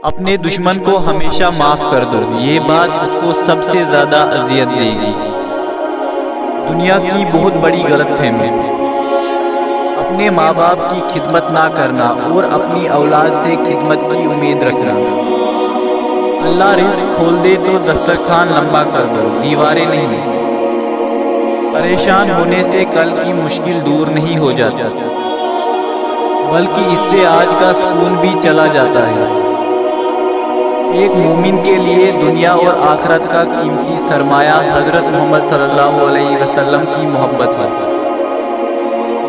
اپنے دشمن کو ہمیشہ معاف کر دو، یہ بات اس کو سب سے زیادہ اذیت دے گی۔ دنیا کی بہت بڑی غلط فہمی، اپنے ماں باپ کی خدمت نہ کرنا اور اپنی اولاد سے خدمت کی امید رکھنا۔ اللہ رزق کھول دے تو دسترخوان لمبا کر دو، دیواریں نہیں۔ پریشان ہونے سے کل کی مشکل دور نہیں ہو جاتی، بلکہ اس سے آج کا سکون بھی چلا جاتا ہے۔ ایک مومن کے لیے دنیا اور آخرت کا قیمتی سرمایہ حضرت محمد صلی اللہ علیہ وسلم کی محبت ہے۔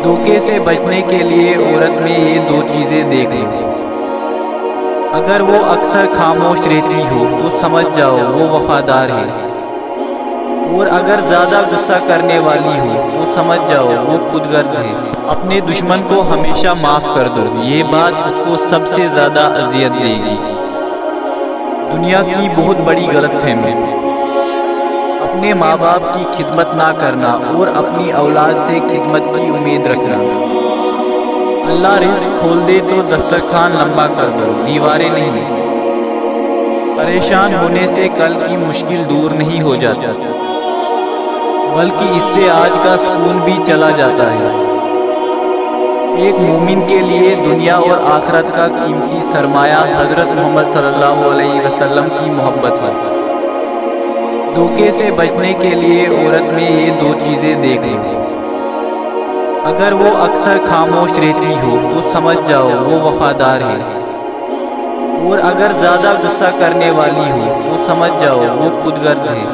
دھوکے سے بچنے کے لیے عورت میں یہ دو چیزیں دیکھ لو۔ اگر وہ اکثر خاموش رہتی ہو تو سمجھ جاؤ وہ وفادار ہے، اور اگر زیادہ غصہ کرنے والی ہو تو سمجھ جاؤ وہ خود غرض ہے۔ اپنے دشمن کو ہمیشہ معاف کر دو، یہ بات اس کو سب سے زیادہ اذیت دے گی۔ دنیا کی بہت بڑی غلط فہمی، اپنے ماں باپ کی خدمت نہ کرنا اور اپنی اولاد سے خدمت کی امید رکھنا۔ اللہ رزق کھول دے تو دسترخوان لمبا کر دو، دیواریں نہیں۔ پریشان ہونے سے کل کی مشکل دور نہیں ہو جاتی، بلکہ اس سے آج کا سکون بھی چلا جاتا ہے۔ ایک مومن کے لیے دنیا اور آخرت کا قیمتی سرمایہ حضرت محمد صلی اللہ علیہ وسلم کی محبت ہے۔ دھوکے سے بچنے کے لیے عورت میں یہ دو چیزیں دیکھ لو۔ اگر وہ اکثر خاموش رہتی ہو تو سمجھ جاؤ وہ وفادار ہے، اور اگر زیادہ غصہ کرنے والی ہو تو سمجھ جاؤ وہ خود غرض ہے۔